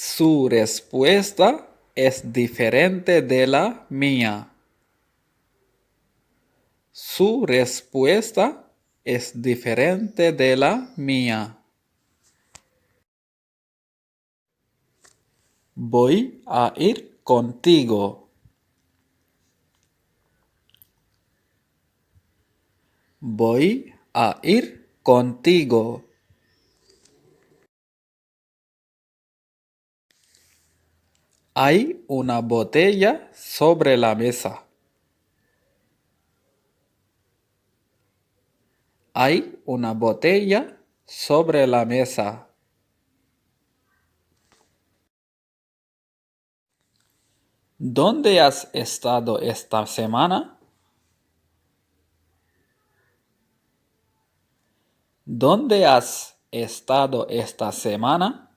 Su respuesta es diferente de la mía. Su respuesta es diferente de la mía. Voy a ir contigo. Voy a ir contigo. Hay una botella sobre la mesa. Hay una botella sobre la mesa. ¿Dónde has estado esta semana? ¿Dónde has estado esta semana?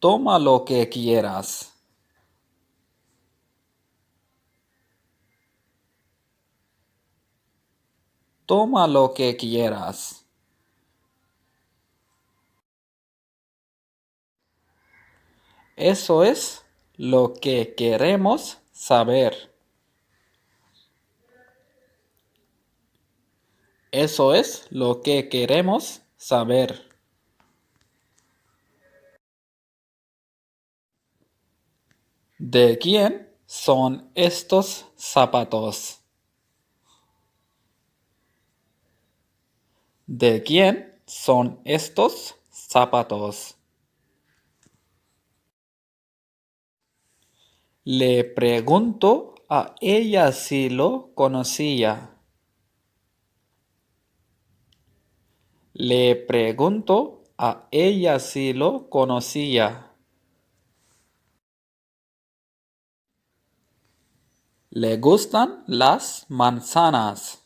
Toma lo que quieras. Toma lo que quieras. Eso es lo que queremos saber. Eso es lo que queremos saber. ¿De quién son estos zapatos? ¿De quién son estos zapatos? Le pregunto a ella si lo conocía. Le pregunto a ella si lo conocía. ¿Le gustan las manzanas?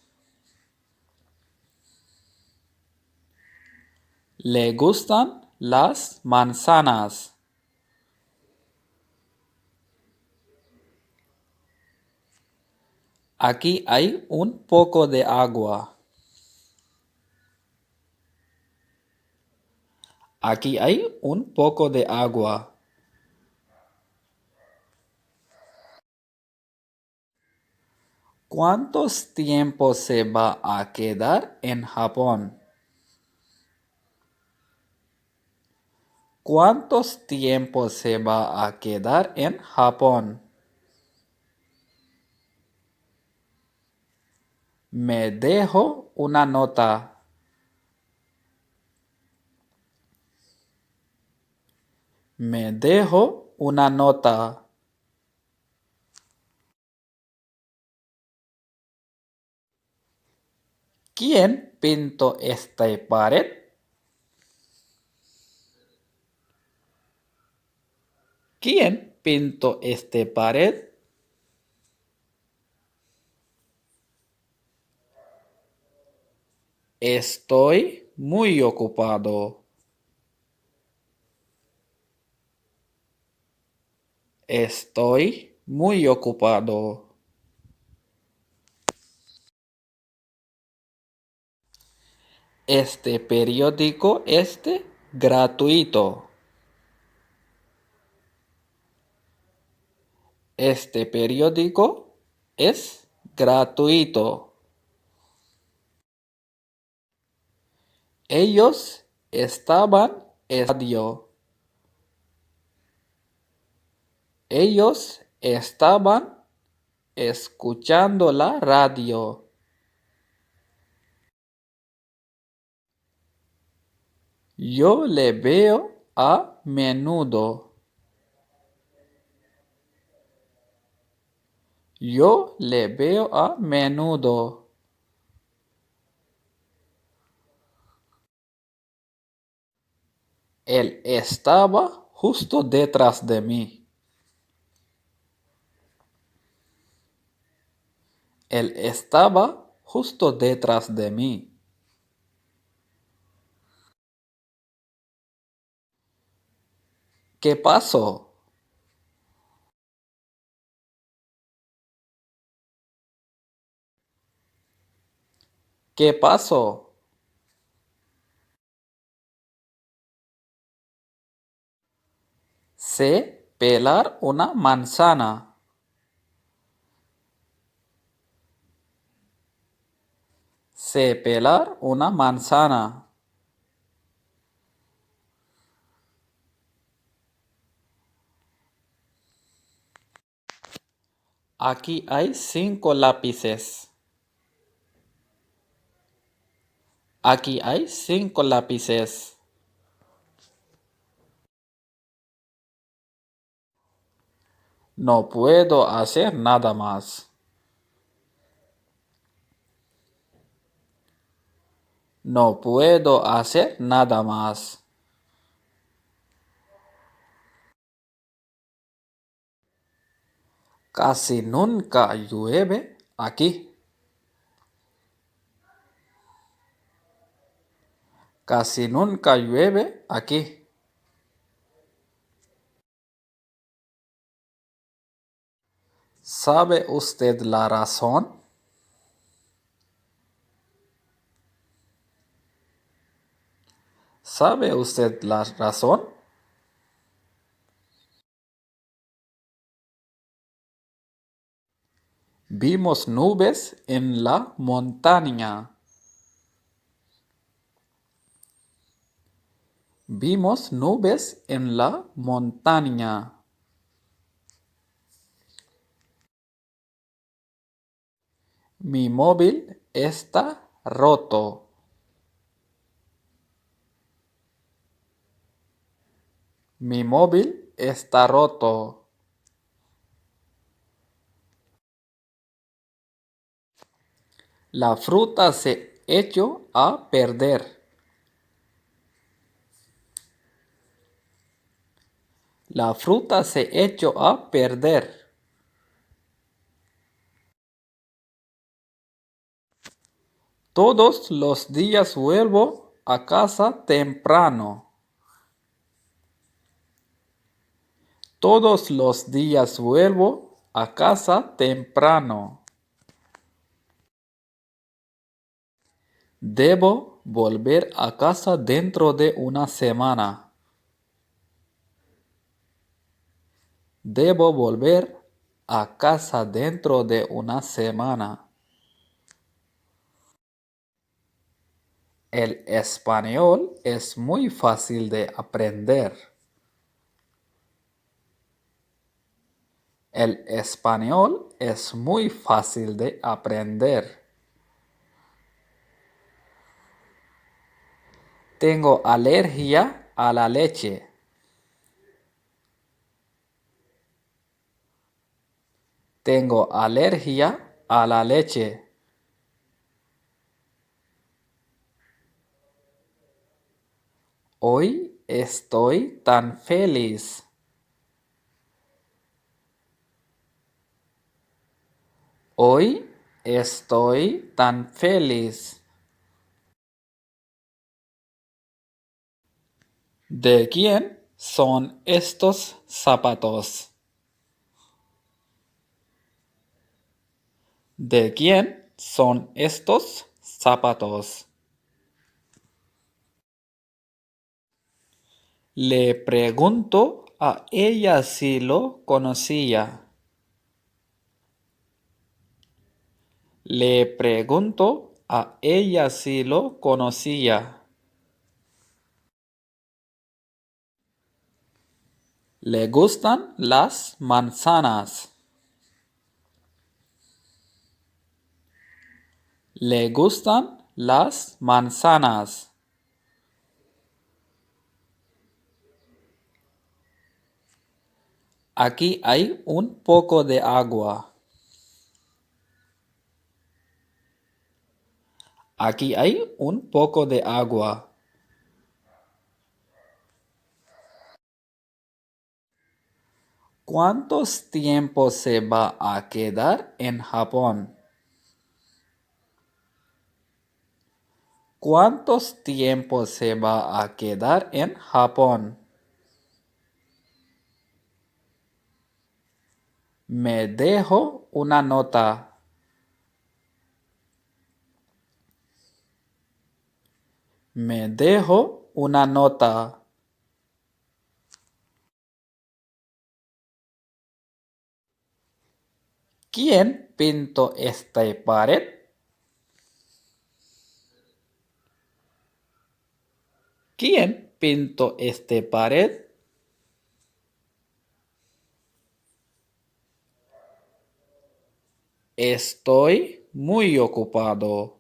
¿Le gustan las manzanas? Aquí hay un poco de agua. Aquí hay un poco de agua. ¿Cuántos tiempo se va a quedar en Japón? ¿Cuántos tiempo se va a quedar en Japón? Me dejo una nota. Me dejo una nota. ¿Quién pintó esta pared? ¿Quién pintó esta pared? Estoy muy ocupado. Estoy muy ocupado. Este periódico es gratuito. Este periódico es gratuito. Ellos estaban en radio. Ellos estaban escuchando la radio. Yo le veo a menudo. Yo le veo a menudo. Él estaba justo detrás de mí. Él estaba justo detrás de mí. ¿Qué pasó? ¿Qué pasó? Sé pelar una manzana. Sé pelar una manzana. Aquí hay 5 lápices. Aquí hay 5 lápices. No puedo hacer nada más. No puedo hacer nada más. Casi nunca llueve aquí. Casi nunca llueve aquí. ¿Sabe usted la razón? ¿Sabe usted la razón? Vimos nubes en la montaña. Vimos nubes en la montaña. Mi móvil está roto. Mi móvil está roto. La fruta se echó a perder. La fruta se echó a perder. Todos los días vuelvo a casa temprano. Todos los días vuelvo a casa temprano. Debo volver a casa dentro de una semana. Debo volver a casa dentro de una semana. El español es muy fácil de aprender. El español es muy fácil de aprender. Tengo alergia a la leche. Tengo alergia a la leche. Hoy estoy tan feliz. Hoy estoy tan feliz. ¿De quién son estos zapatos? ¿De quién son estos zapatos? Le pregunto a ella si lo conocía. Le pregunto a ella si lo conocía. ¿Le gustan las manzanas? ¿Le gustan las manzanas? Aquí hay un poco de agua. Aquí hay un poco de agua. ¿Cuántos tiempos se va a quedar en Japón? ¿Cuántos tiempos se va a quedar en Japón? Me dejo una nota. Me dejo una nota. ¿Quién pintó esta pared? ¿Quién pintó esta pared? Estoy muy ocupado.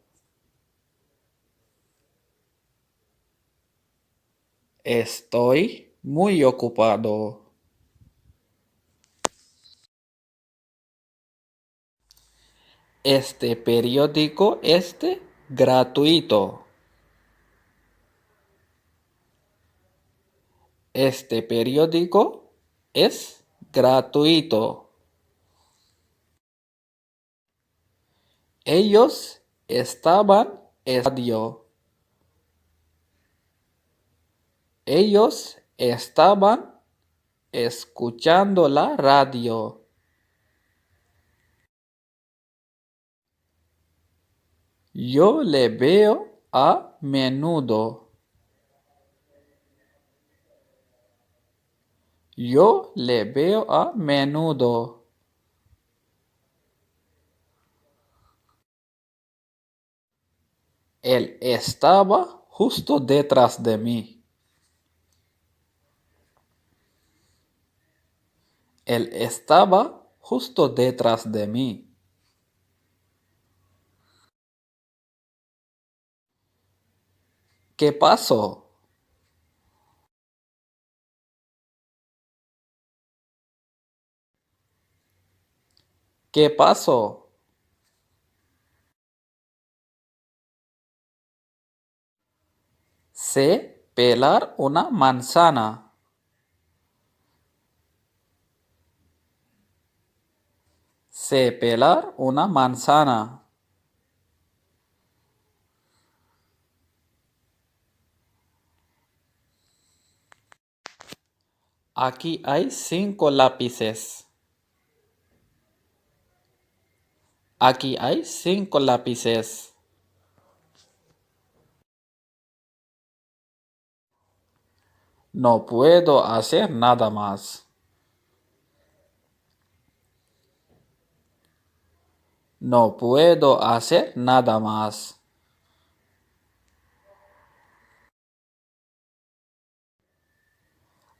Estoy muy ocupado. Este periódico es gratuito. Este periódico es gratuito. Ellos estaban en radio. Ellos estaban escuchando la radio. Yo le veo a menudo. Yo le veo a menudo. Él estaba justo detrás de mí. Él estaba justo detrás de mí. ¿Qué pasó? ¿Qué pasó? Sé pelar una manzana. Sé pelar una manzana. Aquí hay 5 lápices. Aquí hay 5 lápices. No puedo hacer nada más. No puedo hacer nada más.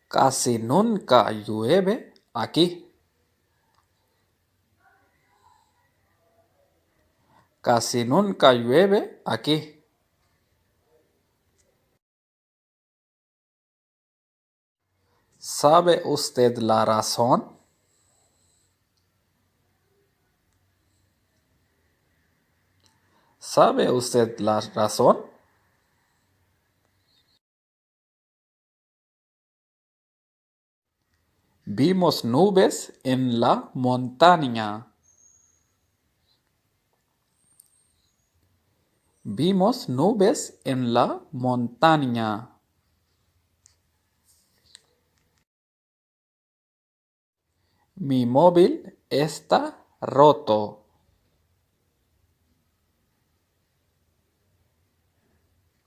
Casi nunca llueve aquí. Casi nunca llueve aquí. ¿Sabe usted la razón? ¿Sabe usted la razón? Vimos nubes en la montaña. Vimos nubes en la montaña. Mi móvil está roto.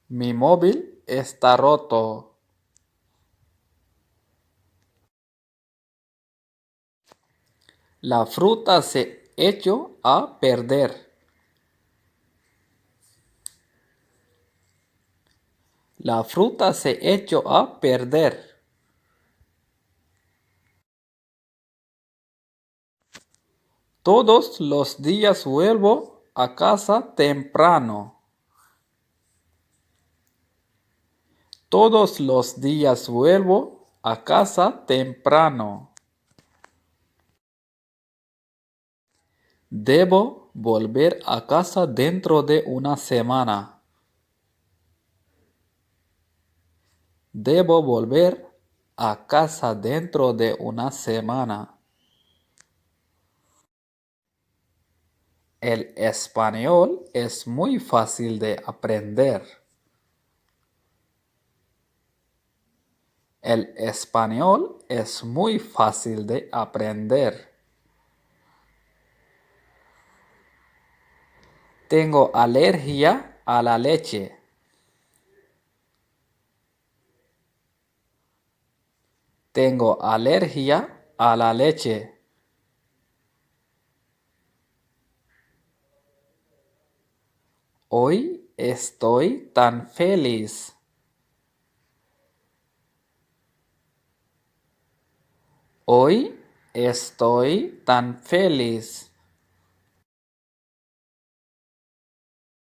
Mi móvil está roto. La fruta se echó a perder. La fruta se echó a perder. Todos los días vuelvo a casa temprano. Todos los días vuelvo a casa temprano. Debo volver a casa dentro de una semana. Debo volver a casa dentro de una semana. El español es muy fácil de aprender. El español es muy fácil de aprender. Tengo alergia a la leche. Tengo alergia a la leche. Hoy estoy tan feliz. Hoy estoy tan feliz.